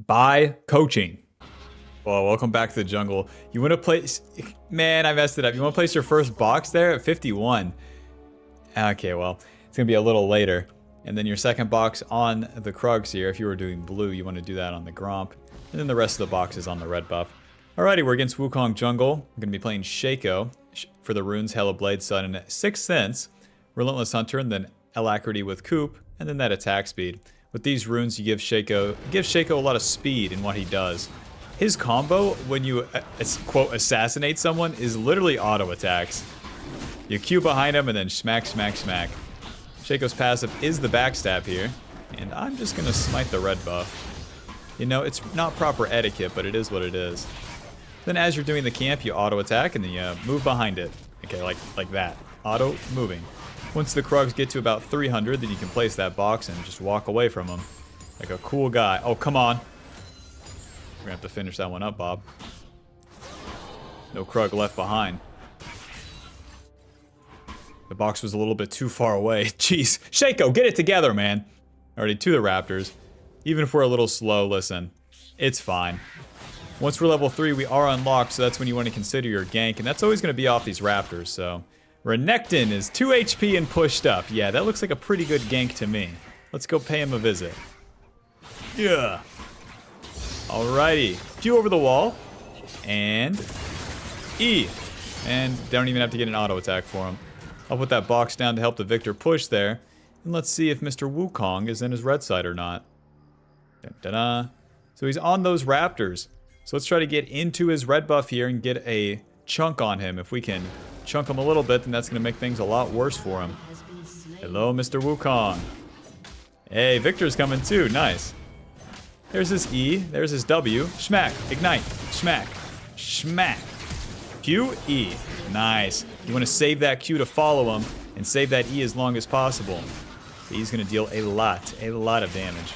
by coaching. Well, welcome back to the jungle. You want to place... Man, I messed it up. You want to place your first box there at 51. Okay, well, it's going to be a little later. And then your second box on the Krugs here. If you were doing blue, you want to do that on the Gromp. And then the rest of the boxes on the red buff. Alrighty, we're against Wukong Jungle. We're going to be playing Shaco for the runes Hella Blade Sun and 6 cents. Relentless Hunter, and then Alacrity with Coop, and then that attack speed. With these runes, you give Shaco a lot of speed in what he does. His combo, when you, quote, assassinate someone, is literally auto attacks. You Q behind him and then smack, smack, smack. Shaco's passive is the backstab here, and I'm just going to smite the red buff. You know, it's not proper etiquette, but it is what it is. Then as you're doing the camp, you auto attack and then you move behind it. Okay, like that. Auto moving. Once the Krugs get to about 300, then you can place that box and just walk away from them. Like a cool guy. Oh, come on. We're gonna have to finish that one up, Bob. No Krug left behind. The box was a little bit too far away. Jeez. Shaco, get it together, man. Already to the Raptors. Even if we're a little slow, listen. It's fine. Once we're level 3, we are unlocked, so that's when you want to consider your gank, and that's always going to be off these Raptors, so... Renekton is 2 HP and pushed up. Yeah, that looks like a pretty good gank to me. Let's go pay him a visit. Yeah. Alrighty. Q over the wall. And E. And don't even have to get an auto attack for him. I'll put that box down to help the Victor push there. And let's see if Mr. Wukong is in his red side or not. Da-da-da. So he's on those Raptors. So let's try to get into his red buff here and get a chunk on him. If we can chunk him a little bit, then that's going to make things a lot worse for him. Hello, Mr. Wukong. Hey, Victor's coming too. Nice. There's his E. There's his W. Schmack. Ignite. Schmack. Schmack. Q, E. Nice. You want to save that Q to follow him and save that E as long as possible. E's going to deal a lot of damage.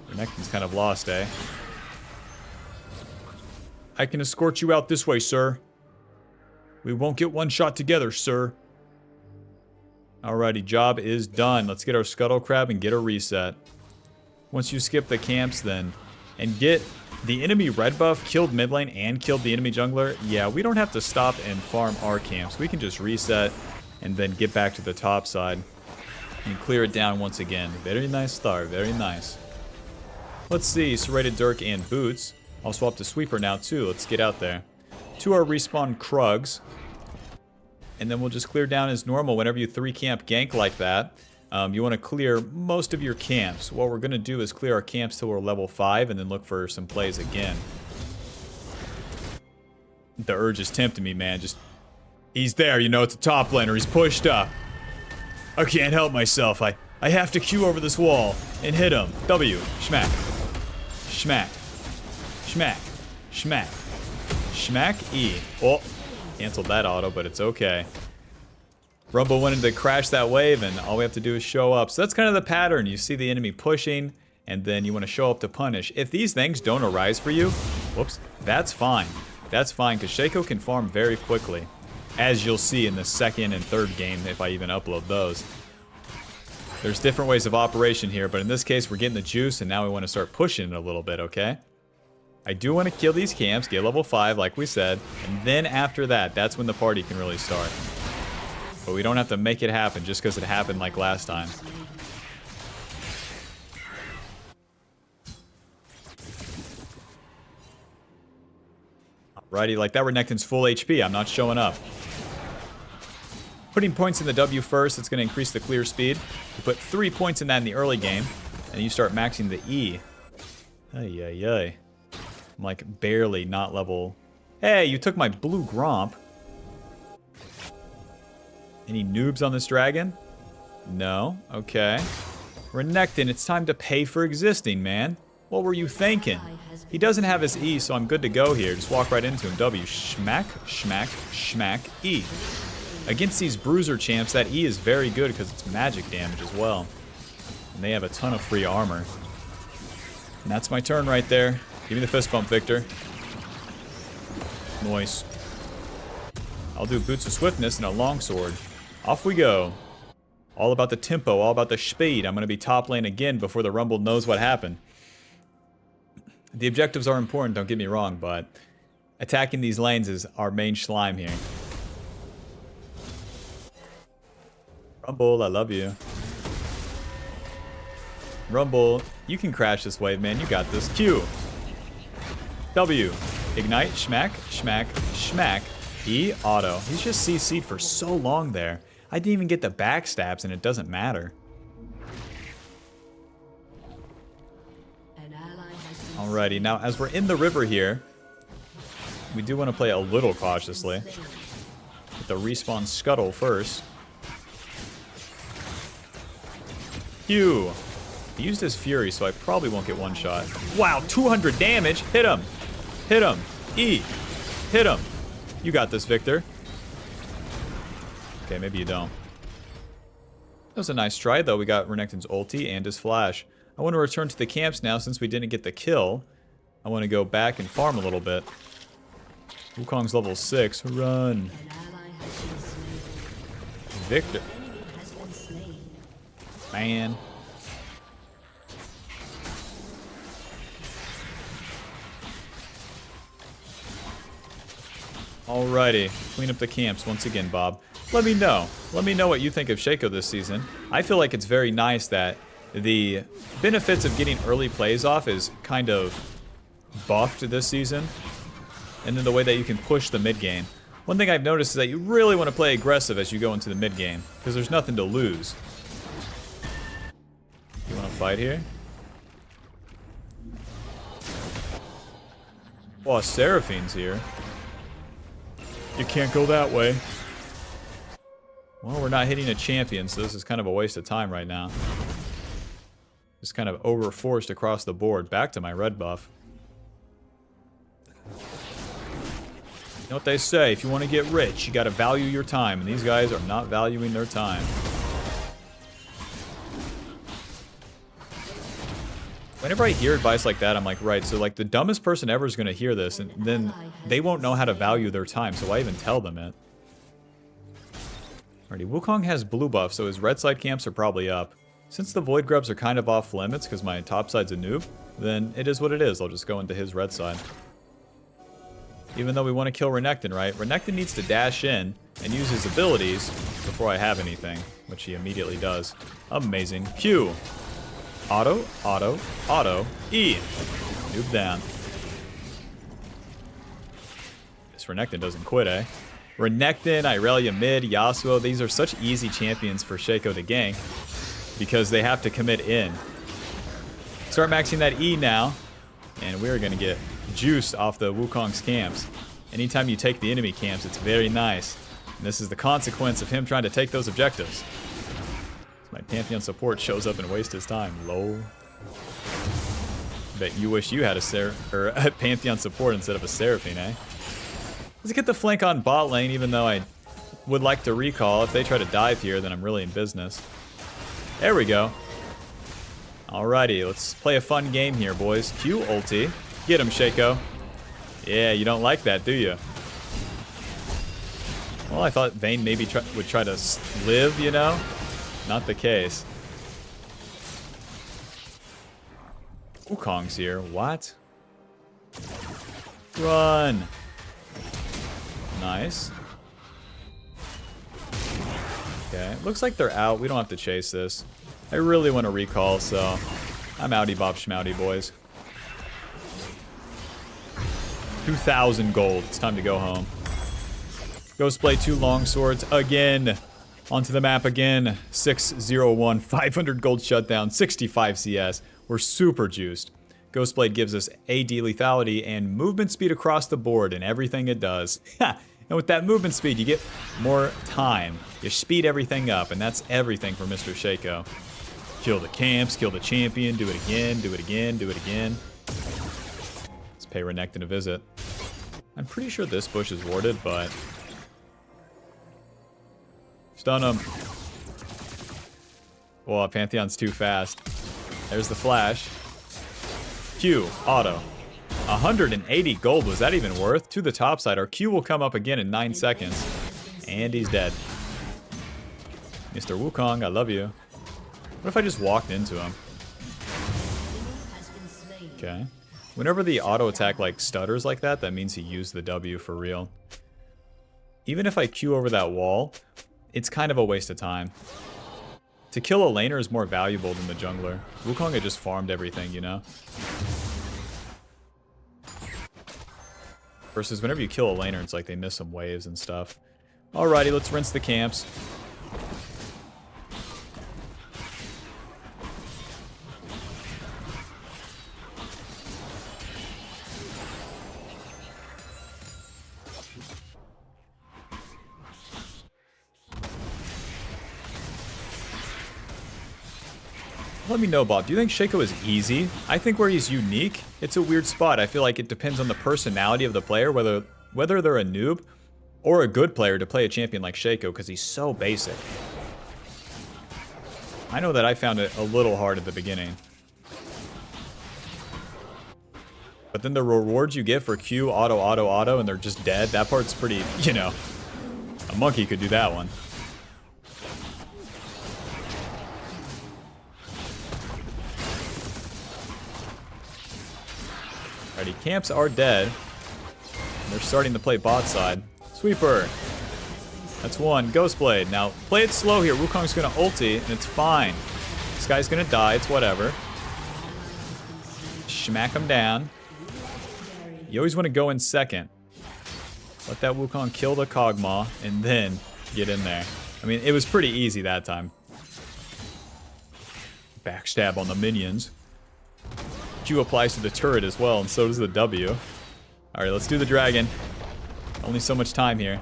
Renekton's kind of lost, eh? I can escort you out this way, sir. We won't get one shot together, sir. Alrighty, job is done. Let's get our Scuttle Crab and get a reset. Once you skip the camps then, and get the enemy red buff, killed mid lane and killed the enemy jungler, yeah, we don't have to stop and farm our camps. We can just reset and then get back to the top side and clear it down once again. Very nice start, very nice. Let's see, Serrated Dirk and Boots. I'll swap to Sweeper now too. Let's get out there. To our respawn Krugs. And then we'll just clear down as normal. Whenever you 3-camp gank like that, you want to clear most of your camps. What we're going to do is clear our camps till we're level 5 and then look for some plays again. The urge is tempting me, man. Just, he's there, you know, it's a top laner. He's pushed up. I can't help myself. I have to Q over this wall and hit him. W. Schmack. Schmack. Schmack. Schmack. Schmack. E. Oh. Canceled that auto, but it's okay. Rumble wanted to crash that wave, and all we have to do is show up. So that's kind of the pattern. You see the enemy pushing, and then you want to show up to punish. If these things don't arise for you, whoops, that's fine. That's fine, because Shaco can farm very quickly, as you'll see in the second and third game, if I even upload those. There's different ways of operation here, but in this case, we're getting the juice, and now we want to start pushing it a little bit, okay? I do want to kill these camps, get level 5 like we said, and then after that, that's when the party can really start. But we don't have to make it happen just because it happened like last time. Alrighty, like that Renekton's full HP, I'm not showing up. Putting points in the W first, it's going to increase the clear speed. You put 3 points in that in the early game, and you start maxing the E. Ay, ay, ay. I'm like barely not level. Hey, you took my blue Gromp. Any noobs on this dragon? No. Okay. Renekton, it's time to pay for existing, man. What were you thinking? He doesn't have his E, so I'm good to go here. Just walk right into him. W. Schmack, schmack, schmack, E. Against these bruiser champs, that E is very good because it's magic damage as well. And they have a ton of free armor. And that's my turn right there. Give me the fist bump, Victor. Nice. I'll do Boots of Swiftness and a longsword. Off we go. All about the tempo, all about the speed. I'm going to be top lane again before the Rumble knows what happened. The objectives are important, don't get me wrong, but attacking these lanes is our main slime here. Rumble, I love you. Rumble, you can crash this wave, man. You got this. Q. W. Ignite. Schmack. Schmack. Schmack. E. Auto. He's just CC'd for so long there. I didn't even get the backstabs, and it doesn't matter. Alrighty, now as we're in the river here, we do want to play a little cautiously. Get the respawn scuttle first. Q. He used his fury, so I probably won't get one shot. Wow, 200 damage. Hit him. Hit him. E. Hit him. You got this, Victor. Okay, maybe you don't. That was a nice try, though. We got Renekton's ulti and his flash. I want to return to the camps now since we didn't get the kill. I want to go back and farm a little bit. Wukong's level 6. Run. Victor. Man. Alrighty. Clean up the camps once again, Bob. Let me know. Let me know what you think of Shaco this season. I feel like it's very nice that the benefits of getting early plays off is kind of buffed this season. And then the way that you can push the mid game. One thing I've noticed is that you really want to play aggressive as you go into the mid game, because there's nothing to lose. You want to fight here? Oh, Seraphine's here. You can't go that way. Well, we're not hitting a champion, so this is kind of a waste of time right now. Just kind of overforced across the board. Back to my red buff. You know what they say, if you want to get rich, you gotta value your time, and these guys are not valuing their time. Whenever I hear advice like that, I'm like, right, so like the dumbest person ever is gonna hear this, and then they won't know how to value their time, so why even tell them it? Alrighty, Wukong has blue buff, so his red side camps are probably up. Since the Void Grubs are kind of off limits because my top side's a noob, then it is what it is. I'll just go into his red side. Even though we want to kill Renekton, right? Renekton needs to dash in and use his abilities before I have anything, which he immediately does. Amazing. Q. Auto, auto, auto, E. Noob down. This Renekton doesn't quit, eh? Renekton, Irelia mid, Yasuo, these are such easy champions for Shaco to gank because they have to commit in. Start maxing that E now, and we're going to get juice off the Wukong's camps. Anytime you take the enemy camps, it's very nice. And this is the consequence of him trying to take those objectives. My Pantheon support shows up and wastes his time. Lol. Bet you wish you had a Pantheon support instead of a Seraphine, eh? Let's get the flank on bot lane, even though I would like to recall. If they try to dive here, then I'm really in business. There we go. Alrighty, let's play a fun game here, boys. Q ulti. Get him, Shaco. Yeah, you don't like that, do you? Well, I thought Vayne maybe would try to live, you know? Not the case. Wukong's here. What? Run. Nice. Okay, looks like they're out. We don't have to chase this. I really want to recall, so I'm outie bop schmouty, boys. 2,000 gold. It's time to go home. Ghost play 2 longswords again. Onto the map again. 601, 500 gold shutdown, 65 CS. We're super juiced. Ghostblade gives us AD lethality and movement speed across the board in everything it does. And with that movement speed, you get more time. You speed everything up, and that's everything for Mr. Shaco. Kill the camps, kill the champion, do it again, do it again, do it again. Let's pay Renekton a visit. I'm pretty sure this bush is warded, but... Stun him. Whoa, Pantheon's too fast. There's the flash. Q, auto. 180 gold, was that even worth? To the top side, our Q will come up again in 9 seconds. And he's dead. Mr. Wukong, I love you. What if I just walked into him? Okay. Whenever the auto attack like stutters like that, that means he used the W for real. Even if I Q over that wall, it's kind of a waste of time. To kill a laner is more valuable than the jungler. Wukong had just farmed everything, you know? Versus whenever you kill a laner, it's like they miss some waves and stuff. Alrighty, let's rinse the camps. Let me know, Bob. Do you think Shaco is easy? I think where he's unique, it's a weird spot. I feel like it depends on the personality of the player, whether they're a noob or a good player to play a champion like Shaco, because he's so basic. I know that I found it a little hard at the beginning. But then the rewards you get for Q, auto, and they're just dead, that part's pretty, you know, a monkey could do that one. Alrighty, camps are dead. They're starting to play bot side. Sweeper. That's one. Ghostblade. Now, play it slow here. Wukong's gonna ulti, and it's fine. This guy's gonna die. It's whatever. Smack him down. You always want to go in second. Let that Wukong kill the Kog'Maw, and then get in there. I mean, it was pretty easy that time. Backstab on the minions. Q applies to the turret as well, and so does the W. Alright, let's do the dragon. Only so much time here.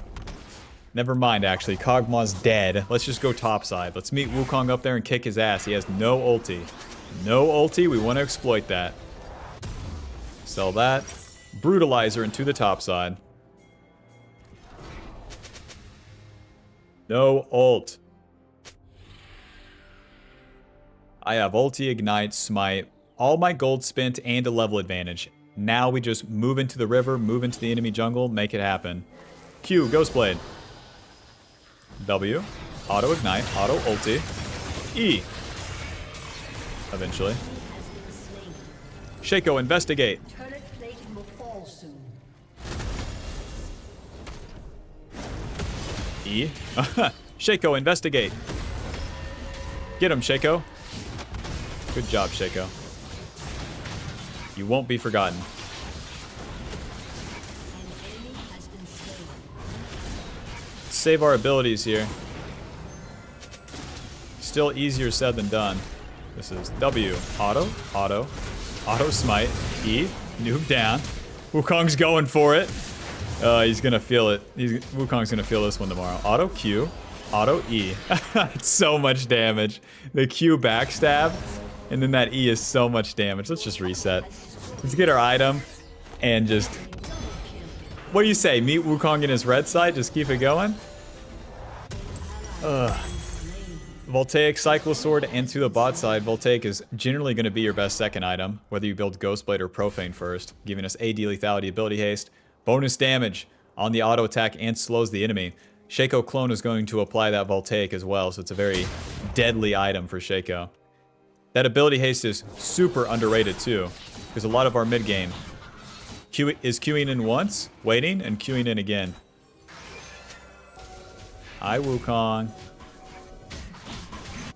Never mind, actually. Kog'Maw's dead. Let's just go topside. Let's meet Wukong up there and kick his ass. He has no ulti. No ulti. We want to exploit that. Sell that. Brutalizer into the topside. No ult. I have ulti, ignite, smite. All my gold spent and a level advantage. Now we just move into the river, move into the enemy jungle, make it happen. Q, Ghostblade. W, auto ignite, auto ulti. E. Eventually. Shaco, investigate. E. Shaco, investigate. Get him, Shaco. Good job, Shaco. You won't be forgotten. Save our abilities here. Still easier said than done. This is W. Auto. Auto smite. E. Noob down. Wukong's going for it. He's gonna feel it. Wukong's gonna feel this one tomorrow. Auto Q. Auto E. It's so much damage. The Q backstab. And then that E is so much damage. Let's just reset. Let's get our item and just... What do you say? Meet Wukong in his red side? Just keep it going? Voltaic, Cyclosword, and to the bot side. Voltaic is generally going to be your best second item, whether you build Ghostblade or Profane first, giving us AD lethality, ability haste, bonus damage on the auto attack, and slows the enemy. Shaco Clone is going to apply that Voltaic as well, so it's a very deadly item for Shaco. That ability haste is super underrated too, because a lot of our mid game is queuing in once, waiting, and queuing in again. Hi Wukong.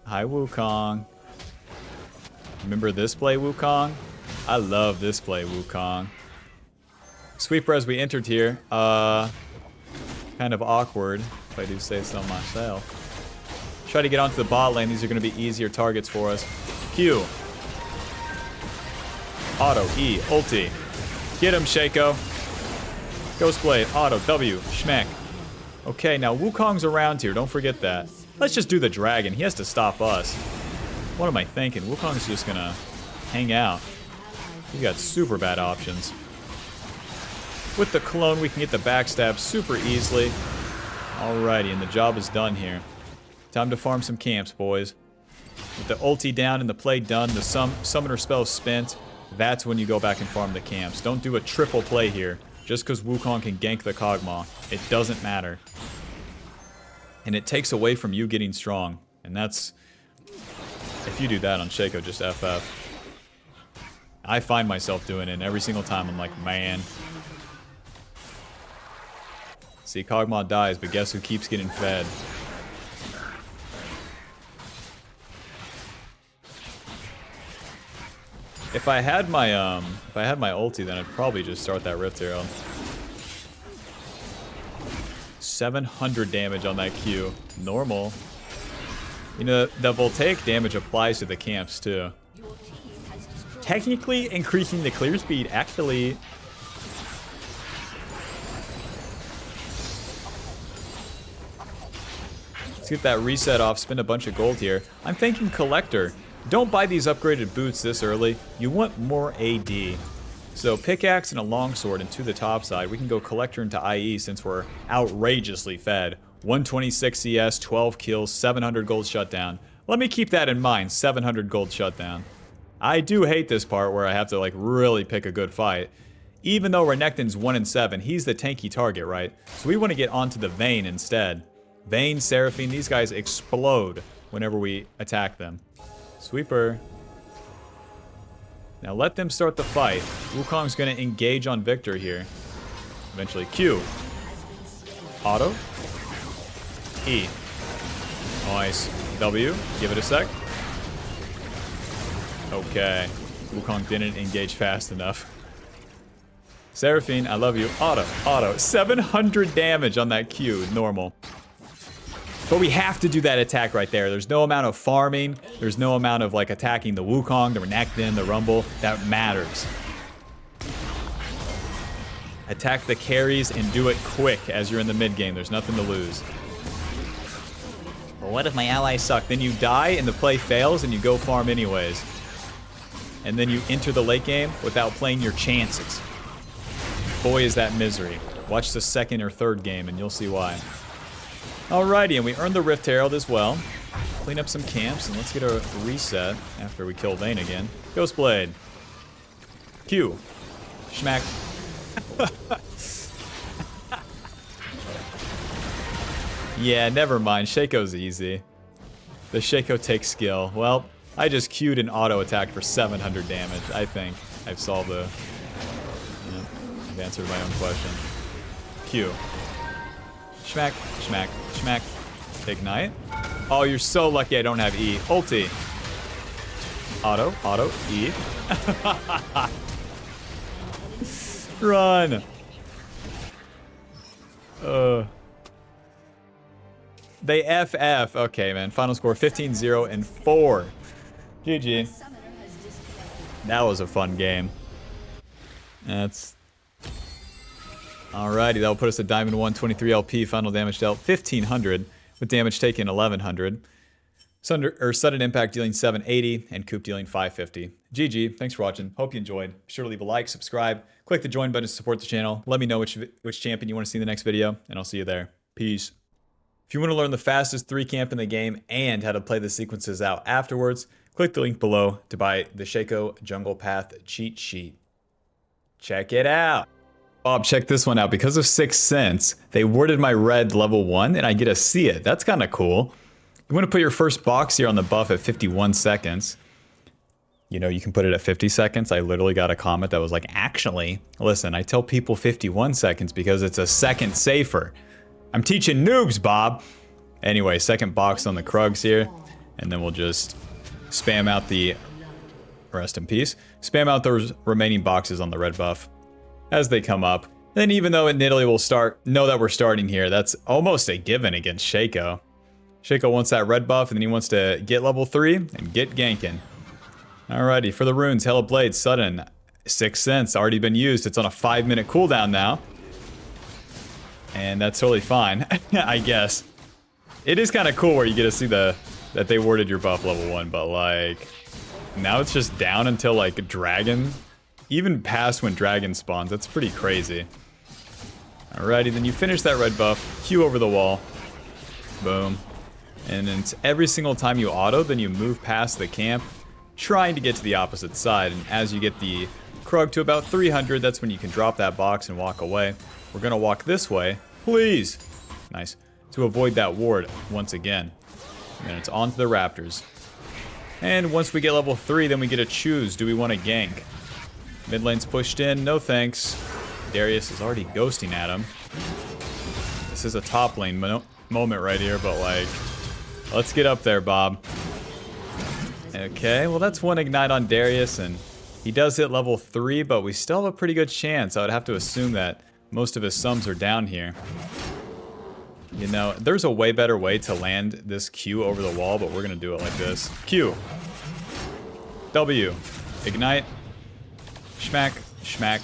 Hi Wukong. Remember this play, Wukong? I love this play, Wukong. Sweeper as we entered here. Kind of awkward, if I do say so myself. Try to get onto the bot lane. These are going to be easier targets for us. Q. Auto, E, ulti. Get him, Shaco. Ghostblade, auto, W, schmack. Okay, now Wukong's around here. Don't forget that. Let's just do the dragon. He has to stop us. What am I thinking? Wukong's just going to hang out. We got super bad options. With the clone, we can get the backstab super easily. Alrighty, and the job is done here. Time to farm some camps, boys. With the ulti down and the play done, the summoner spell spent, that's when you go back and farm the camps. Don't do a triple play here, just because Wukong can gank the Kog'Maw. It doesn't matter. And it takes away from you getting strong. And that's... If you do that on Shaco, just FF. I find myself doing it, and every single time I'm like, man. See, Kog'Maw dies, but guess who keeps getting fed? If I had my ulti, then I'd probably just start that Rift Herald. 700 damage on that Q. Normal. You know, the voltaic damage applies to the camps too. Technically, increasing the clear speed actually... Let's get that reset off, spend a bunch of gold here. I'm thinking Collector. Don't buy these upgraded boots this early. You want more AD. So pickaxe and a longsword into the top side. We can go Collector into IE since we're outrageously fed. 126 CS, 12 kills, 700 gold shutdown. Let me keep that in mind, 700 gold shutdown. I do hate this part where I have to like really pick a good fight. Even though Renekton's 1 in 7, he's the tanky target, right? So we want to get onto the Vayne instead. Vayne, Seraphine, these guys explode whenever we attack them. Sweeper. Now let them start the fight. Wukong's going to engage on Victor here. Eventually Q. Auto. E. Nice. W. Give it a sec. Okay. Wukong didn't engage fast enough. Seraphine, I love you. Auto. Auto. 700 damage on that Q. Normal. But we have to do that attack right there. There's no amount of farming. There's no amount of like attacking the Wukong, the Renekton, the Rumble. That matters. Attack the carries and do it quick as you're in the mid game. There's nothing to lose. But what if my allies suck? Then you die and the play fails and you go farm anyways. And then you enter the late game without playing your chances. Boy, is that misery. Watch the second or third game and you'll see why. Alrighty, and we earned the Rift Herald as well. Clean up some camps, and let's get a reset after we kill Vayne again. Ghost Blade. Q. Schmack. Yeah, never mind. Shaco's easy. The Shaco takes skill. Well, I just Q'd an auto attack for 700 damage. I think I've solved the... Yeah, I've answered my own question. Q. Schmack, schmack, schmack. Ignite. Oh, you're so lucky I don't have E. Ulti. Auto, auto, E. Run. They FF. Okay, man. Final score 15-0 and 4. GG. That was a fun game. That's... Alrighty, that'll put us at Diamond 1, 23 LP, final damage dealt 1500, with damage taken 1100. Sudden impact dealing 780, and Coop dealing 550. GG, thanks for watching, hope you enjoyed. Be sure to leave a like, subscribe, click the join button to support the channel. Let me know which champion you want to see in the next video, and I'll see you there. Peace. If you want to learn the fastest 3 camp in the game and how to play the sequences out afterwards, click the link below to buy the Shaco Jungle Path cheat sheet. Check it out. Bob, check this one out. Because of 6th Sense, they worded my red level 1 and I get to see it. That's kind of cool. You want to put your first box here on the buff at 51 seconds. You know, you can put it at 50 seconds. I literally got a comment that was like, actually, listen, I tell people 51 seconds because it's a second safer. I'm teaching noobs, Bob. Anyway, second box on the Krugs here. And then we'll just spam out the... Rest in peace. Spam out those remaining boxes on the red buff as they come up. Then even though in Italy we'll know that we're starting here, that's almost a given against Shaco. Shaco wants that red buff, and then he wants to get level 3 and get ganking. Alrighty, for the runes, Hell of Blade, Sudden, 6th Sense, already been used. It's on a 5-minute cooldown now. And that's totally fine, I guess. It is kind of cool where you get to see that they worded your buff level 1, but like, now it's just down until like Dragon. Even past when Dragon spawns, that's pretty crazy. Alrighty, then you finish that red buff, Q over the wall. Boom. And then every single time you auto, then you move past the camp, trying to get to the opposite side. And as you get the Krug to about 300, that's when you can drop that box and walk away. We're gonna walk this way, please. Nice. To avoid that ward once again. And then it's on to the Raptors. And once we get level 3, then we get to choose, do we want to gank? Mid lane's pushed in. No thanks. Darius is already ghosting at him. This is a top lane moment right here, but like, let's get up there, Bob. Okay, well that's one ignite on Darius, and he does hit level 3, but we still have a pretty good chance. I would have to assume that most of his sums are down here. You know, there's a way better way to land this Q over the wall, but we're gonna do it like this. Q. W. Ignite. Schmack. Schmack.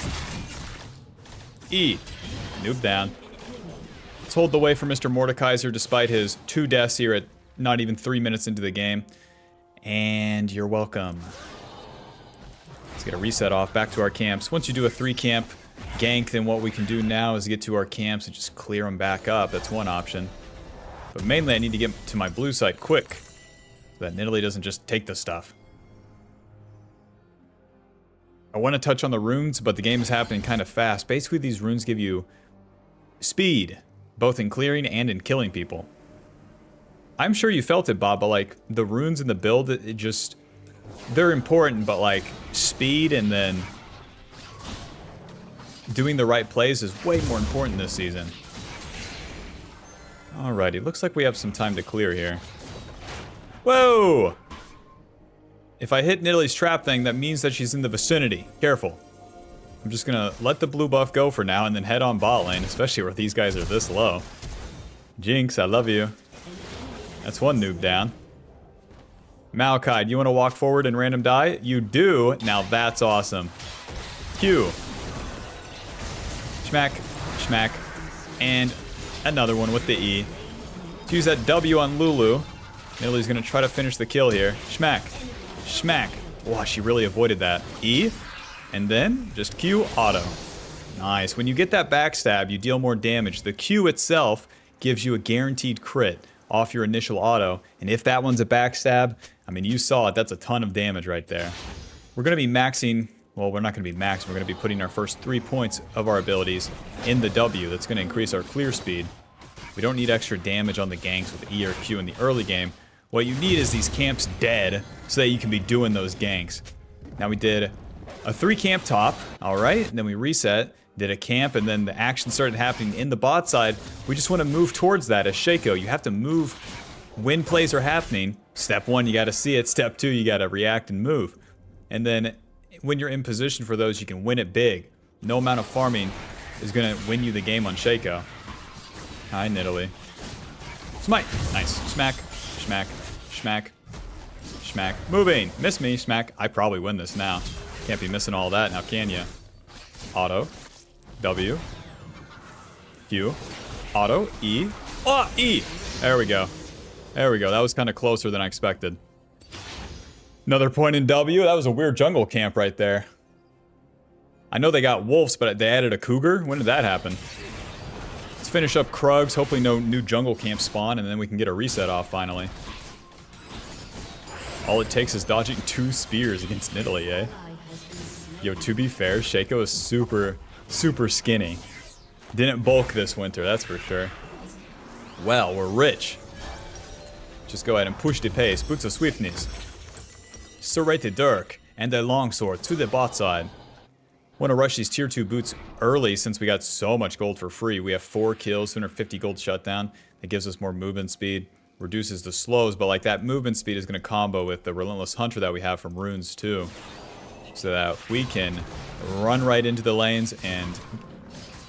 E. Noob down. Let's hold the way for Mr. Mordekaiser despite his 2 deaths here at not even 3 minutes into the game. And you're welcome. Let's get a reset off. Back to our camps. Once you do a 3 camp gank, then what we can do now is get to our camps and just clear them back up. That's one option. But mainly I need to get to my blue site quick, so that Nidalee doesn't just take the stuff. I want to touch on the runes, but the game is happening kind of fast. Basically, these runes give you speed, both in clearing and in killing people. I'm sure you felt it, Bob, but like the runes in the build, it just, they're important, but like speed and then doing the right plays is way more important this season. Alrighty, looks like we have some time to clear here. Whoa! If I hit Nidalee's trap thing, that means that she's in the vicinity. Careful. I'm just gonna let the blue buff go for now and then head on bot lane, especially where these guys are this low. Jinx, I love you. That's one noob down. Maokai, do you want to walk forward and random die? You do. Now that's awesome. Q. Schmack. Schmack. And another one with the E. Let's use that W on Lulu. Nidalee's gonna try to finish the kill here. Schmack. Schmack. Wow, she really avoided that. E. And then just Q auto. Nice. When you get that backstab, you deal more damage. The Q itself gives you a guaranteed crit off your initial auto. And if that one's a backstab, I mean, you saw it. That's a ton of damage right there. We're going to be maxing. Well, we're not going to be maxing. We're going to be putting our first 3 points of our abilities in the W. That's going to increase our clear speed. We don't need extra damage on the ganks with E or Q in the early game. What you need is these camps dead so that you can be doing those ganks. Now we did a 3 camp top, alright, and then we reset, did a camp, and then the action started happening in the bot side. We just want to move towards that as Shaco. You have to move when plays are happening. Step 1, you got to see it. Step 2, you got to react and move. And then when you're in position for those, you can win it big. No amount of farming is going to win you the game on Shaco. Hi, Nidalee. Smite. Nice. Smack. Schmack. Schmack. Schmack. Moving. Miss me. Smack. I probably win this now. Can't be missing all that now, can ya? Auto. W. Q. Auto. E. Oh, E! There we go. There we go. That was kind of closer than I expected. Another point in W. That was a weird jungle camp right there. I know they got wolves, but they added a cougar? When did that happen? Let's finish up Krugs. Hopefully no new jungle camp spawn, and then we can get a reset off finally. All it takes is dodging 2 spears against Nidalee, eh? Yo, to be fair, Shaco is super, super skinny. Didn't bulk this winter, that's for sure. Well, we're rich. Just go ahead and push the pace. Boots of swiftness. Serrated Dirk and a longsword to the bot side. Want to rush these tier 2 boots early since we got so much gold for free. We have 4 kills, 250 gold shutdown. That gives us more movement speed. Reduces the slows, but like that movement speed is going to combo with the Relentless Hunter that we have from runes too. So that we can run right into the lanes, and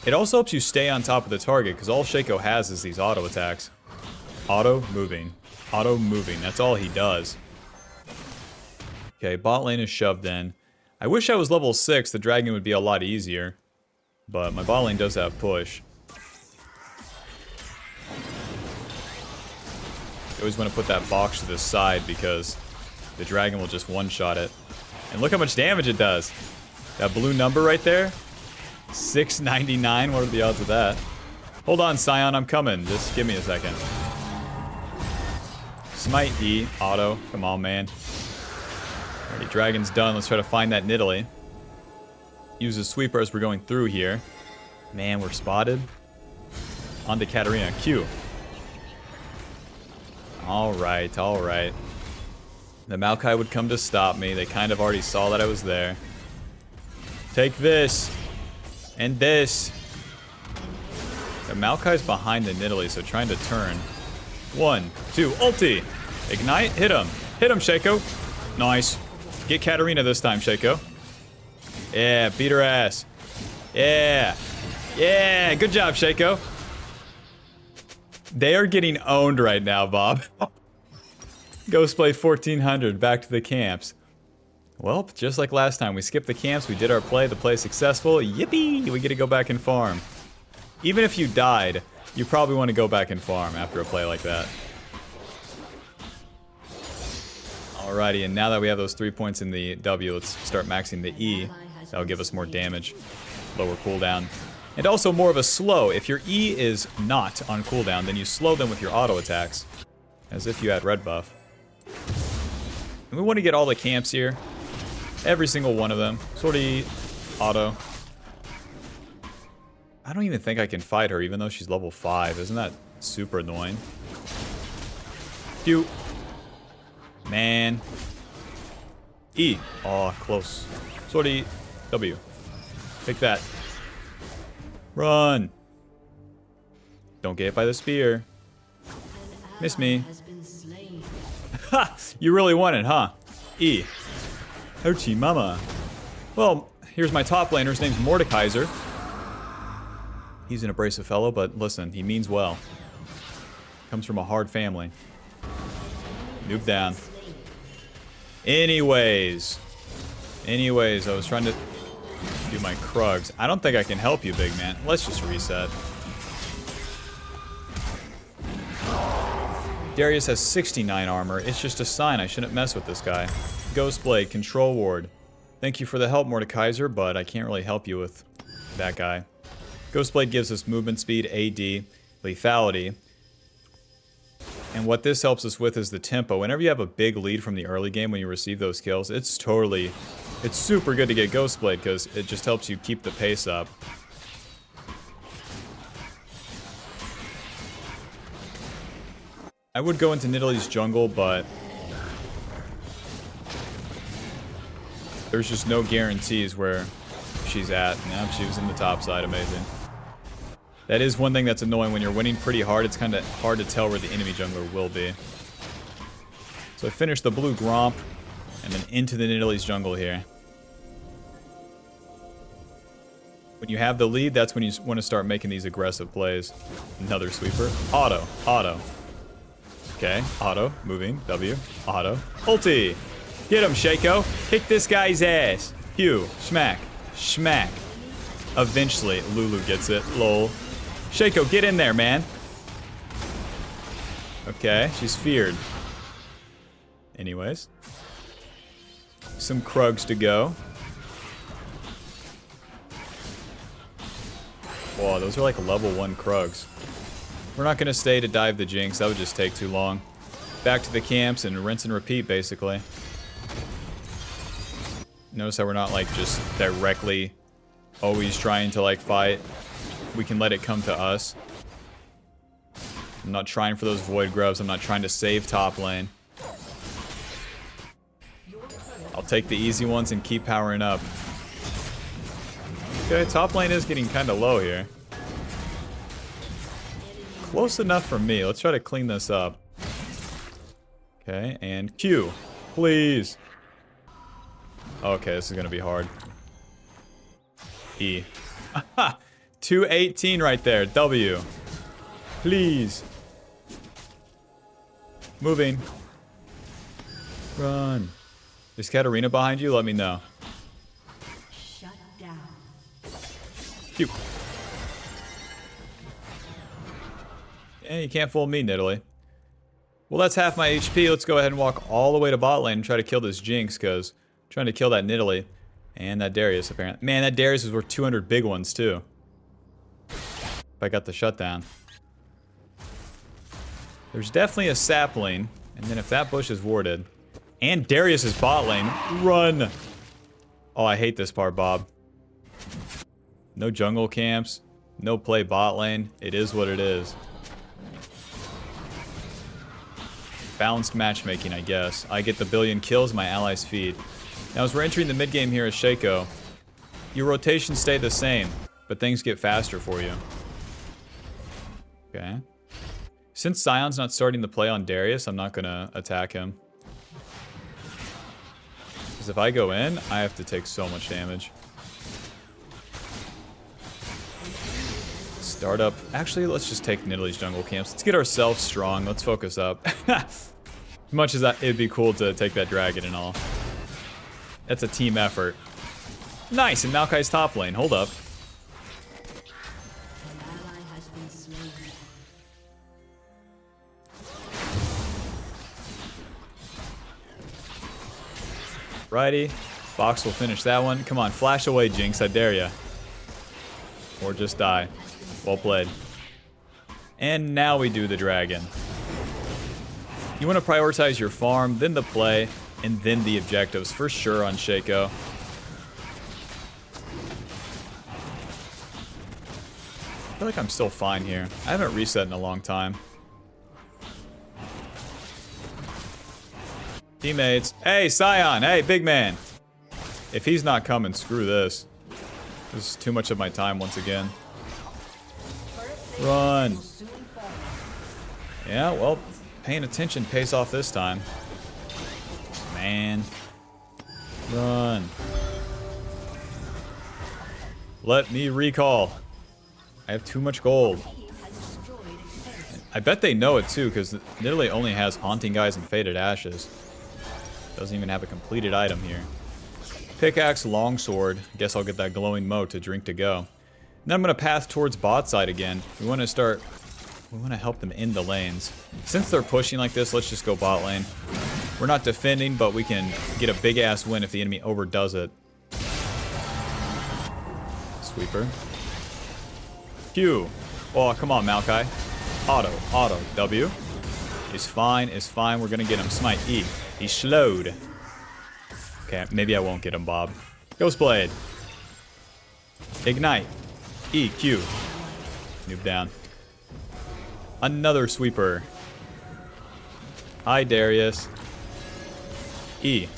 it also helps you stay on top of the target because all Shaco has is these auto attacks. Auto moving. Auto moving. That's all he does. Okay, bot lane is shoved in. I wish I was level 6. The dragon would be a lot easier. But my bot lane does have push. You always want to put that box to the side because the dragon will just one-shot it. And look how much damage it does. That blue number right there. 699. What are the odds of that? Hold on, Scion. I'm coming. Just give me a second. Smite E. Auto. Come on, man. Alrighty, dragon's done. Let's try to find that Nidalee. Use a sweeper as we're going through here. Man, we're spotted. On to Katarina. Q. Alright, alright. The Maokai would come to stop me. They kind of already saw that I was there. Take this. And this. The Maokai's behind the Nidalee, so trying to turn. 1, 2, ulti. Ignite, hit him. Hit him, Shaco. Nice. Get Katarina this time, Shaco. Yeah, beat her ass. Yeah. Yeah, good job, Shaco. They are getting owned right now, Bob. Ghost play 1400, back to the camps. Well, just like last time, we skipped the camps, we did our play, the play successful. Yippee! We get to go back and farm. Even if you died, you probably want to go back and farm after a play like that. Alrighty, and now that we have those 3 points in the W, let's start maxing the E. That'll give us more damage, lower cooldown. And also more of a slow. If your E is not on cooldown, then you slow them with your auto attacks. As if you had red buff. And we want to get all the camps here. Every single one of them. Sort of auto. I don't even think I can fight her, even though she's level 5. Isn't that super annoying? Phew. Man. E. Oh, close. Sort of W. Take that. Run. Don't get hit by the spear. Miss me. Ha! You really won it, huh? E. Ouchie mama. Well, here's my top laner. His name's Mordekaiser. He's an abrasive fellow, but listen, he means well. Comes from a hard family. Noob down. Anyways, I was trying to do my Krugs. I don't think I can help you, big man. Let's just reset. Darius has 69 armor. It's just a sign I shouldn't mess with this guy. Ghost Blade, Control Ward. Thank you for the help, Mordekaiser, but I can't really help you with that guy. Ghost Blade gives us movement speed, AD, lethality. And what this helps us with is the tempo. Whenever you have a big lead from the early game when you receive those kills, it's super good to get Ghost Blade because it just helps you keep the pace up. I would go into Nidalee's jungle, but there's just no guarantees where she's at. Now she was in the top side, amazing. That is one thing that's annoying. When you're winning pretty hard, it's kind of hard to tell where the enemy jungler will be. So I finished the blue Gromp, and then into the Nidalee's jungle here. When you have the lead, that's when you want to start making these aggressive plays. Another sweeper. Auto. Auto. Okay. Auto. Moving. W. Auto. Ulti. Get him, Shaco. Kick this guy's ass. Pew. Smack. Schmack. Eventually, Lulu gets it. Lol. Shaco, get in there, man. Okay, she's feared. Anyways. Some Krugs to go. Whoa, those are like level 1 Krugs. We're not going to stay to dive the Jinx. That would just take too long. Back to the camps and rinse and repeat, basically. Notice how we're not, like, just directly always trying to, like, fight. We can let it come to us. I'm not trying for those Void Grubs. I'm not trying to save top lane. I'll take the easy ones and keep powering up. Okay, top lane is getting kind of low here. Close enough for me. Let's try to clean this up. Okay, and Q. Please. Okay, this is going to be hard. E. 218 right there. W. Please. Moving. Run. Is Katarina behind you? Let me know. Shut down. Phew. Yeah, you can't fool me, Nidalee. Well, that's half my HP. Let's go ahead and walk all the way to bot lane and try to kill this Jinx, because I'm trying to kill that Nidalee. And that Darius, apparently. Man, that Darius is worth 200 big ones, too. If I got the shutdown. There's definitely a sapling. And then if that bush is warded. And Darius is bot lane. Run! Oh, I hate this part, Bob. No jungle camps. No play bot lane. It is what it is. Balanced matchmaking, I guess. I get the billion kills, my allies feed. Now, as we're entering the mid game here as Shaco, your rotations stay the same, but things get faster for you. Okay. Since Sion's not starting the play on Darius, I'm not gonna attack him. Because if I go in, I have to take so much damage. Start up. Actually, let's just take Nidalee's jungle camps. Let's get ourselves strong. Let's focus up. As much as that, it'd be cool to take that dragon and all. That's a team effort. Nice, and Maokai's top lane. Hold up. Righty. Fox will finish that one. Come on, flash away, Jinx. I dare ya. Or just die. Well played. And now we do the dragon. You want to prioritize your farm, then the play, and then the objectives for sure on Shaco. I feel like I'm still fine here. I haven't reset in a long time. Teammates. Hey, Sion. Hey, big man. If he's not coming, screw this. This is too much of my time once again. Run. Yeah, well, paying attention pays off this time. Man. Run. Let me recall. I have too much gold. I bet they know it too, because Nidalee only has Haunting Guys and Faded Ashes. Doesn't even have a completed item here. Pickaxe, longsword. Guess I'll get that glowing moat to drink to go. And then I'm going to path towards bot side again. We want to help them in the lanes. Since they're pushing like this, let's just go bot lane. We're not defending, but we can get a big ass win if the enemy overdoes it. Sweeper. Q. Oh, come on, Maokai. Auto. W. Is fine. We're going to get him. Smite. E. He's slowed. Okay, maybe I won't get him, Bob. Ghostblade. Ignite. E, Q. Noob down. Another sweeper. Hi, Darius. E.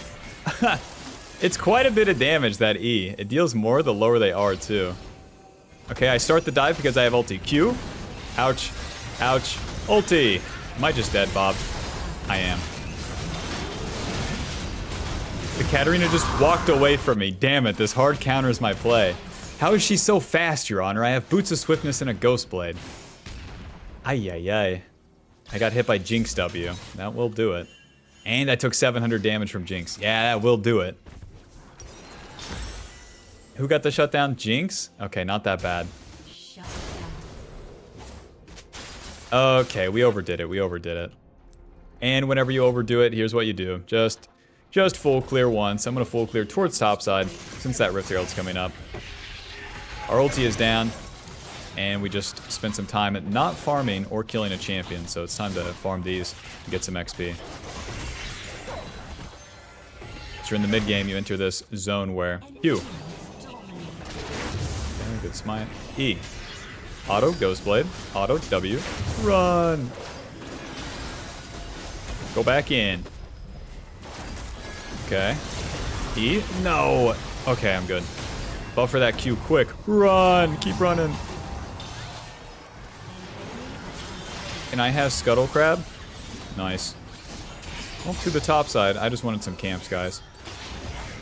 It's quite a bit of damage, that E. It deals more the lower they are, too. Okay, I start the dive because I have ulti. Q. Ouch. Ouch. Ulti. Am I just dead, Bob? I am. The Katarina just walked away from me. Damn it, this hard counters my play. How is she so fast, Your Honor? I have Boots of Swiftness and a Ghostblade. Ay. I got hit by Jinx W. That will do it. And I took 700 damage from Jinx. Yeah, that will do it. Who got the shutdown? Jinx? Okay, not that bad. Okay, we overdid it. And whenever you overdo it, here's what you do. Just full clear once. I'm going to full clear towards topside since that Rift Herald's coming up. Our ulti is down, and we just spent some time at not farming or killing a champion, so it's time to farm these and get some XP. So in the mid game, you enter this zone where Q. Okay, good smite. E. Auto, Ghostblade. Auto, W. Run! Go back in. Okay. E? No! Okay, I'm good. Buffer that Q quick. Run! Keep running. Can I have Scuttle Crab? Nice. Well, to the top side. I just wanted some camps, guys.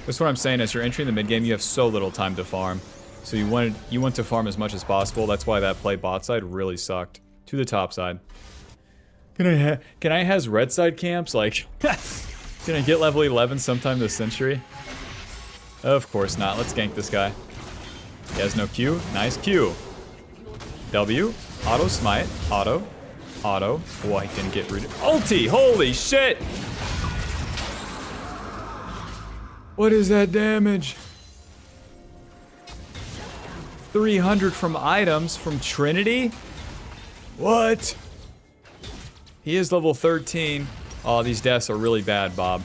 That's what I'm saying. As you're entering the mid game, you have so little time to farm. So you want to farm as much as possible. That's why that play bot side really sucked. To the top side. Can I has red side camps? Like, can I get level 11 sometime this century? Of course not. Let's gank this guy. He has no Q. Nice Q. W. Auto smite. Auto. Oh, I didn't get rid of ulti. Holy shit! What is that damage? 300 from items from Trinity? What? He is level 13. Oh, these deaths are really bad, Bob.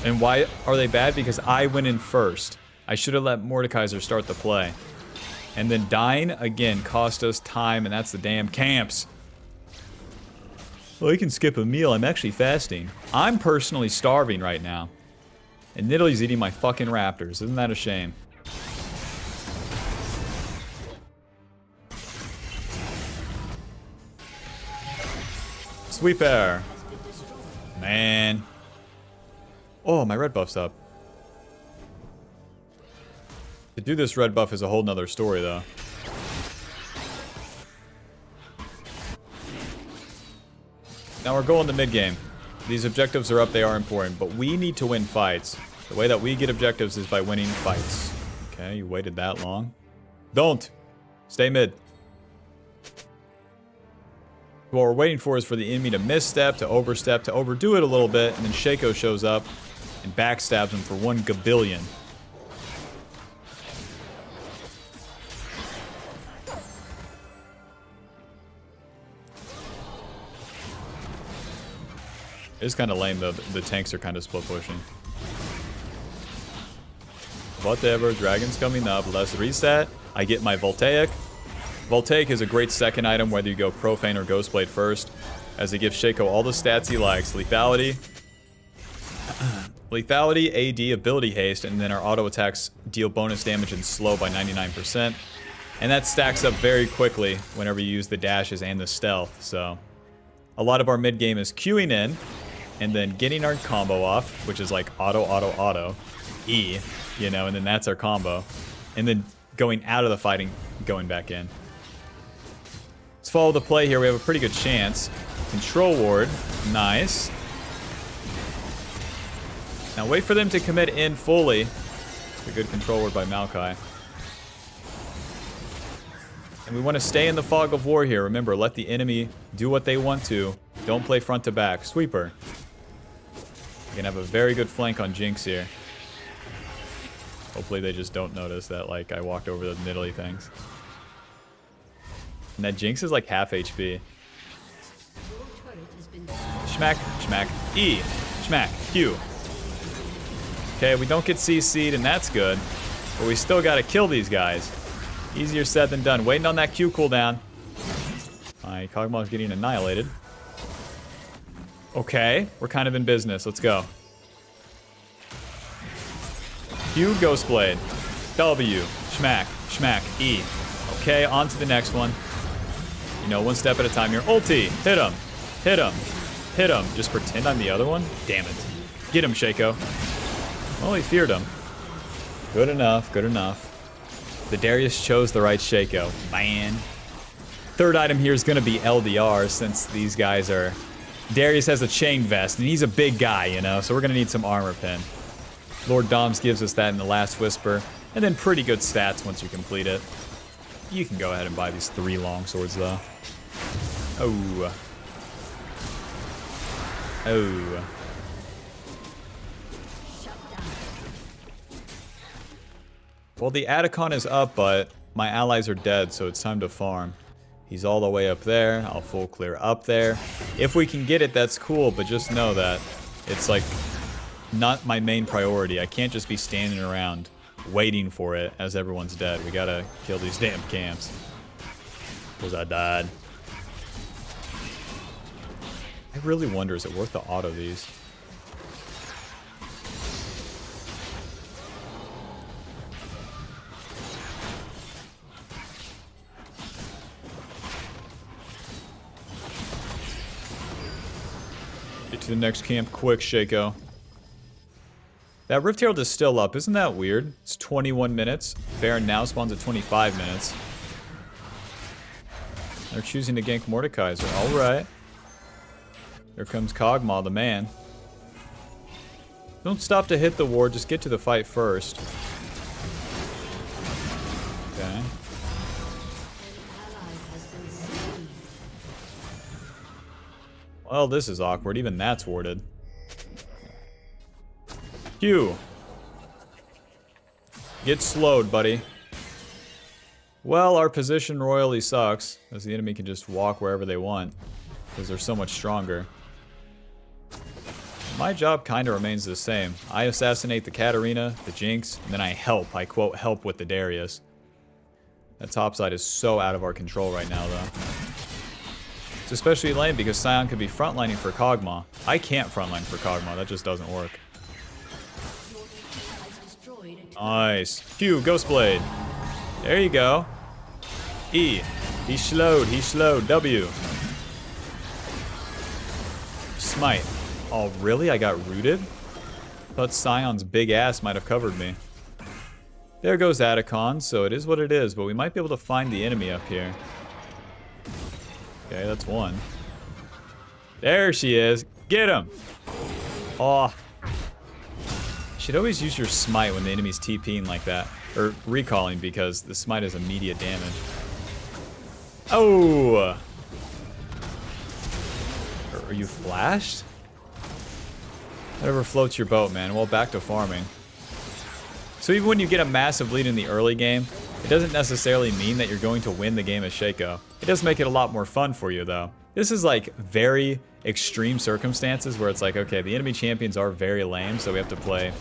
And why are they bad? Because I went in first. I should have let Mordekaiser start the play. And then dying, again, cost us time, and that's the damn camps. Well, you can skip a meal. I'm actually fasting. I'm personally starving right now. And Nidalee's eating my fucking raptors. Isn't that a shame? Sweeper. Man. Oh, my red buff's up. To do this red buff is a whole nother story, though. Now we're going to mid game. These objectives are up, they are important, but we need to win fights. The way that we get objectives is by winning fights. Okay, you waited that long. Don't! Stay mid. What we're waiting for is for the enemy to misstep, to overstep, to overdo it a little bit, and then Shaco shows up and backstabs him for 1 gabillion. It's kind of lame though, the tanks are kind of split pushing. Whatever, dragon's coming up, let's reset. I get my Voltaic. Voltaic is a great second item whether you go Profane or Ghostblade first, as it gives Shaco all the stats he likes. Lethality, Lethality, AD, Ability Haste, and then our auto attacks deal bonus damage and slow by 99%. And that stacks up very quickly whenever you use the dashes and the stealth, so... A lot of our mid game is queuing in, and then getting our combo off, which is like auto, auto, auto, E, you know, and then that's our combo. And then going out of the fighting, going back in. Let's follow the play here. We have a pretty good chance. Control ward. Nice. Now wait for them to commit in fully. It's a good control ward by Maokai. And we want to stay in the fog of war here. Remember, let the enemy do what they want to. Don't play front to back. Sweeper. We can have a very good flank on Jinx here. Hopefully they just don't notice that, like, I walked over the middly things. And that Jinx is like half HP. Schmack, schmack, E. Schmack, Q. Okay, we don't get CC'd, and that's good. But we still gotta kill these guys. Easier said than done. Waiting on that Q cooldown. Alright, Kog'Maw's getting annihilated. Okay, we're kind of in business. Let's go. Q, Ghostblade. W, Schmack, Schmack, E. Okay, on to the next one. You know, one step at a time here. Ulti, hit him, hit him, hit him. Just pretend I'm the other one? Damn it. Get him, Shaco. Well, he feared him. Good enough, good enough. The Darius chose the right Shaco. Man. Third item here is going to be LDR since these guys are... Darius has a chain vest, and he's a big guy, you know, so we're going to need some armor pin. Lord Doms gives us that in the last Whisper, and then pretty good stats once you complete it. You can go ahead and buy these 3 long swords, though. Oh. Oh. Well, the Atacon is up, but my allies are dead, so it's time to farm. He's all the way up there. I'll full clear up there. If we can get it, that's cool, but just know that it's, like, not my main priority. I can't just be standing around waiting for it as everyone's dead. We gotta kill these damn camps. Because I died. I really wonder, is it worth to auto these? Get to the next camp quick, Shaco. That Rift Herald is still up. Isn't that weird? It's 21 minutes. Baron now spawns at 25 minutes. They're choosing to gank Mordekaiser. Alright. Here comes Kog'Maw, the man. Don't stop to hit the ward. Just get to the fight first. Okay. Well, this is awkward. Even that's warded. Q. Get slowed, buddy. Well, our position royally sucks, as the enemy can just walk wherever they want, because they're so much stronger. My job kind of remains the same. I assassinate the Katarina, the Jinx, and then I help. I quote, help with the Darius. That topside is so out of our control right now, though. It's especially lame because Sion could be frontlining for Kog'Maw. I can't frontline for Kog'Maw. That just doesn't work. Nice. Q, Ghostblade. There you go. E. He's slowed. He's slowed. W. smite. Oh, really? I got rooted? Thought Scion's big ass might have covered me. There goes Atacon, so it is what it is, but we might be able to find the enemy up here. Okay, that's one. There she is. Get him! Oh. Should always use your smite when the enemy's TPing like that. Or recalling, because the smite is immediate damage. Oh! Are you flashed? Whatever floats your boat, man. Well, back to farming. So even when you get a massive lead in the early game, it doesn't necessarily mean that you're going to win the game as Shaco. It does make it a lot more fun for you, though. This is like very extreme circumstances where it's like, okay, the enemy champions are very lame, so we have to play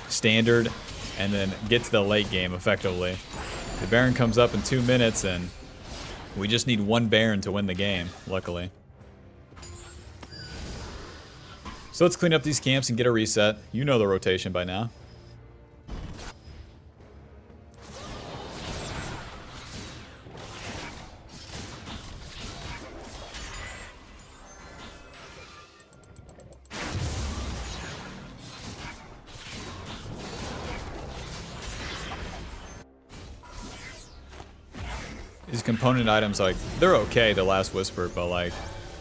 standard and then get to the late game effectively. The Baron comes up in 2 minutes and we just need one Baron to win the game, luckily. So let's clean up these camps and get a reset. You know the rotation by now. These component items, like, they're okay, the Last Whisper, but, like,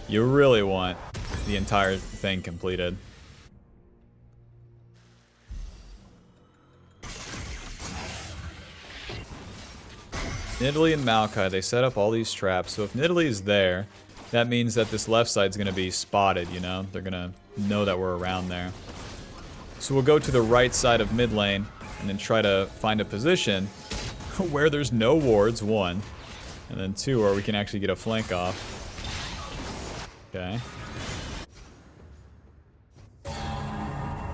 you really want the entire thing completed. Nidalee and Maokai, they set up all these traps, so if Nidalee is there, that means that this left side's gonna be spotted, you know? They're gonna know that we're around there. So we'll go to the right side of mid lane, and then try to find a position where there's no wards, 1. And then 2, where we can actually get a flank off. Okay.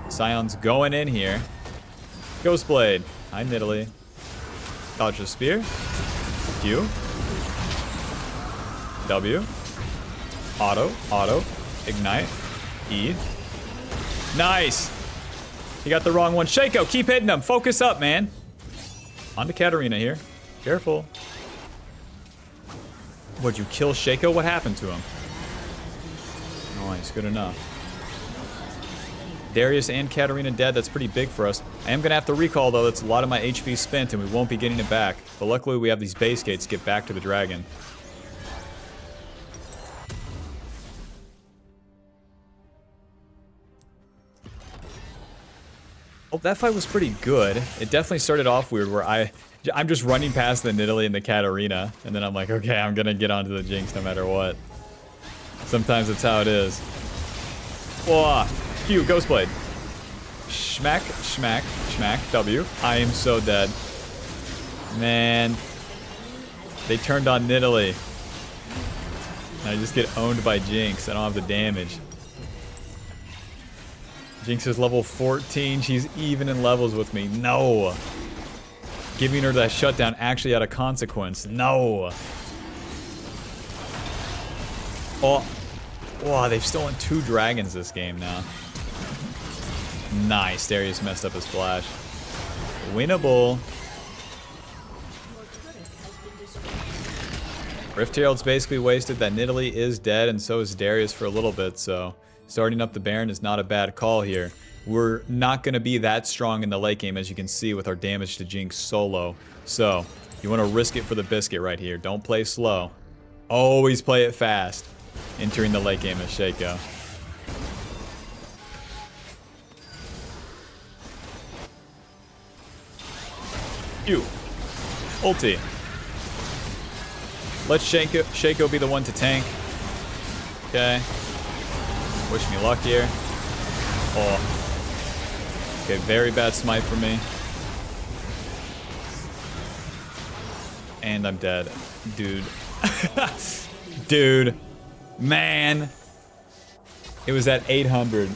Scion's going in here. Ghostblade. Hi, Nidalee. Dodge the spear. Q. W. Auto. Ignite. E. Nice! He got the wrong one. Shaco, keep hitting him. Focus up, man. On to Katarina here. Careful. What'd you kill Shaco? What happened to him? Nice, good enough. Darius and Katarina dead. That's pretty big for us. I am going to have to recall, though. That's a lot of my HP spent, and we won't be getting it back. But luckily, we have these base gates to get back to the dragon. Oh, that fight was pretty good. It definitely started off weird, where I'm just running past the Nidalee and the Katarina, and then I'm like, okay, I'm going to get onto the Jinx no matter what. Sometimes that's how it is. Whoa. Q, Ghostblade. Schmack, schmack, schmack, W. I am so dead. Man. They turned on Nidalee. And I just get owned by Jinx. I don't have the damage. Jinx is level 14. She's even in levels with me. No. Giving her that shutdown actually had a consequence. No. Oh. Wow, they've stolen 2 dragons this game now. Nice. Darius messed up his flash. Winnable. Rift Herald's basically wasted. That Nidalee is dead, and so is Darius for a little bit, so starting up the Baron is not a bad call here. We're not going to be that strong in the late game, as you can see with our damage to Jinx solo. So, you want to risk it for the biscuit right here. Don't play slow. Always play it fast. Entering the late game as Shaco. Q. Ulti. Let Shaco be the one to tank. Okay. Wish me luck here. Oh. Okay, very bad smite for me. And I'm dead. Dude. Dude. Man. It was at 800.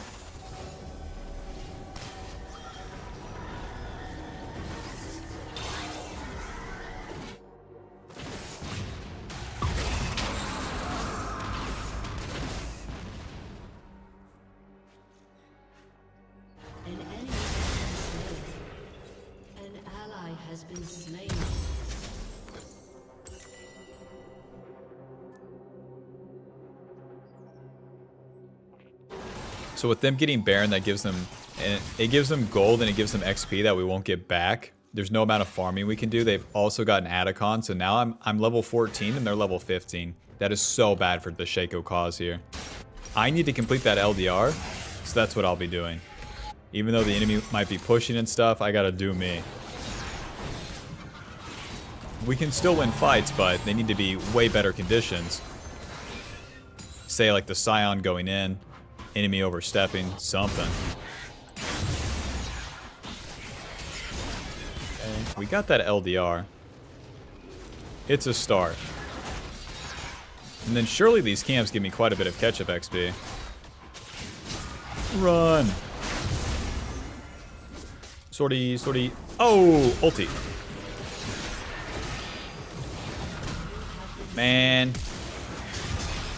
So with them getting Baron, that gives them, and it gives them gold and it gives them XP that we won't get back. There's no amount of farming we can do. They've also got an Atacon, so now I'm level 14 and they're level 15. That is so bad for the Shaco cause here. I need to complete that LDR, so that's what I'll be doing. Even though the enemy might be pushing and stuff, I gotta do me. We can still win fights, but they need to be way better conditions. Say like the Scion going in, enemy overstepping, something. Okay, we got that LDR. It's a start. And then surely these camps give me quite a bit of catch-up XP. Run! Sortie. Oh! Ulti. Man.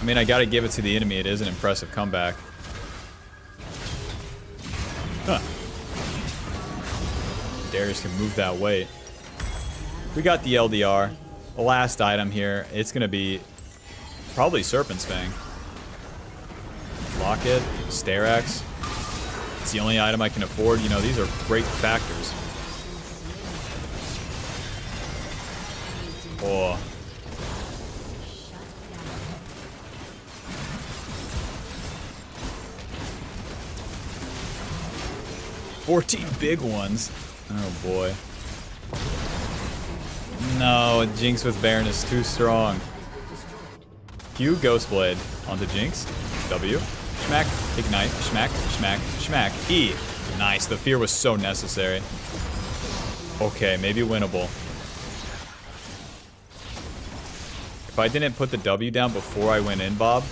I mean, I gotta give it to the enemy. It is an impressive comeback. Huh. Darius can move that weight. We got the LDR. The last item here, it's gonna be probably Serpent's Fang. Locket, Stare Axe. It's the only item I can afford. You know, these are great factors. Oh. $14 big ones. Oh boy. No, Jinx with Baron is too strong. Q, Ghostblade onto Jinx. W. Schmack, Ignite, Schmack, Schmack, Schmack. E. Nice, the fear was so necessary. Okay, maybe winnable. If I didn't put the W down before I went in, Bob,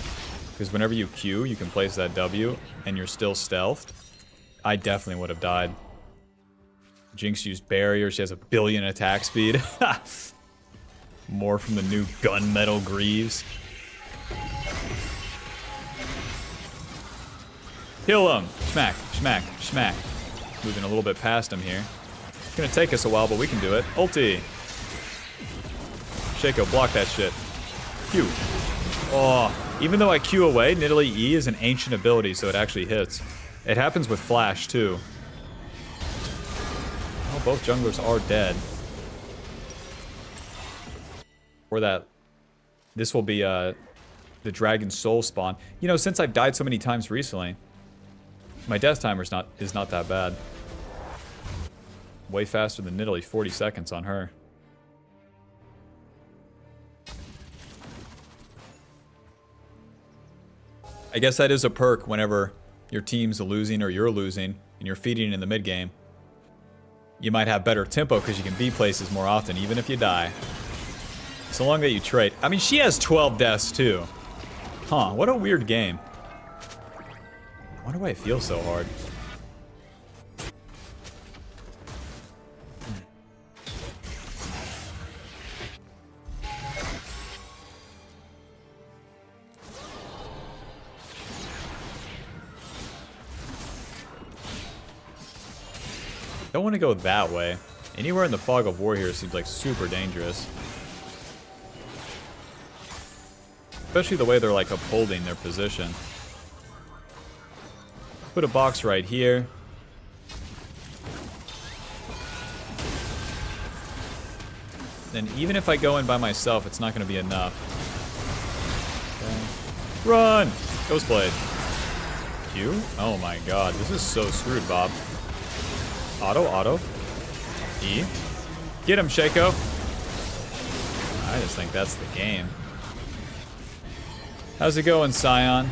because whenever you Q, you can place that W, and you're still stealthed, I definitely would have died. Jinx used barrier, she has a billion attack speed. More from the new gunmetal Greaves. Kill him! Schmack, schmack, schmack. Moving a little bit past him here. It's gonna take us a while, but we can do it. Ulti! Shaco, block that shit. Q. Oh, even though I Q away, Nidalee E is an ancient ability, so it actually hits. It happens with Flash, too. Oh, both junglers are dead. Or that... This will be, the Dragon Soul spawn. You know, since I've died so many times recently, my death timer is not that bad. Way faster than Nidalee, 40 seconds on her. I guess that is a perk whenever your team's losing or you're losing and you're feeding in the mid game. You might have better tempo because you can be places more often, even if you die. So long that you trade. I mean, she has 12 deaths too. Huh, what a weird game. I wonder why it feels so hard. Don't want to go that way. Anywhere in the fog of war here seems like super dangerous. Especially the way they're like upholding their position. Put a box right here. Then even if I go in by myself, it's not going to be enough. Okay. Run! Ghostblade. Q? Oh my god, this is so screwed, Bob. Auto. E. Get him, Shaco. I just think that's the game. How's it going, Scion?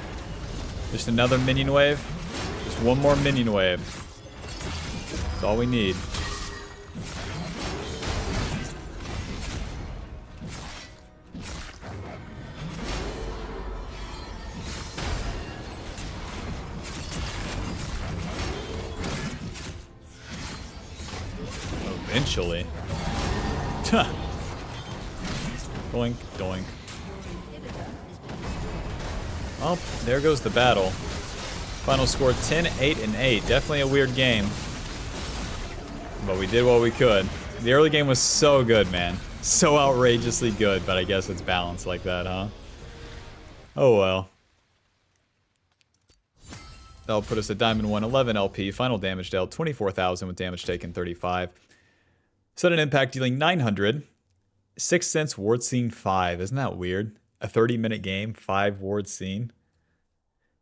Just another minion wave? Just one more minion wave. That's all we need. Eventually. Doink, doink. Well, there goes the battle. Final score 10, 8, and 8. Definitely a weird game. But we did what we could. The early game was so good, man. So outrageously good, but I guess it's balanced like that, huh? Oh well. That'll put us at Diamond 1, 11 LP. Final damage dealt 24,000 with damage taken 35. Sudden impact dealing 900. 6 cents ward scene 5. Isn't that weird? A 30-minute game, 5 wards seen.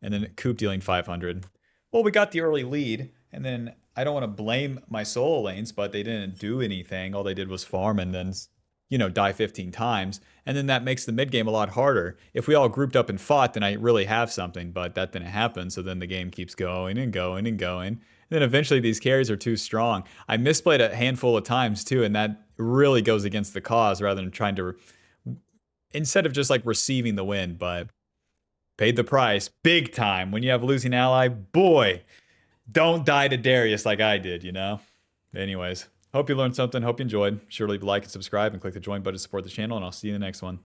And then Coop dealing 500. Well, we got the early lead, and then I don't want to blame my solo lanes, but they didn't do anything. All they did was farm and then, die 15 times. And then that makes the mid game a lot harder. If we all grouped up and fought, then I really have something, but that didn't happen. So then the game keeps going and going and going. And then eventually these carries are too strong. I misplayed a handful of times too, and that really goes against the cause rather than trying to, instead of just like receiving the win, but paid the price big time. When you have a losing ally, boy, don't die to Darius like I did, Anyways, hope you learned something. Hope you enjoyed. Sure, leave a like and subscribe and click the join button to support the channel, and I'll see you in the next one.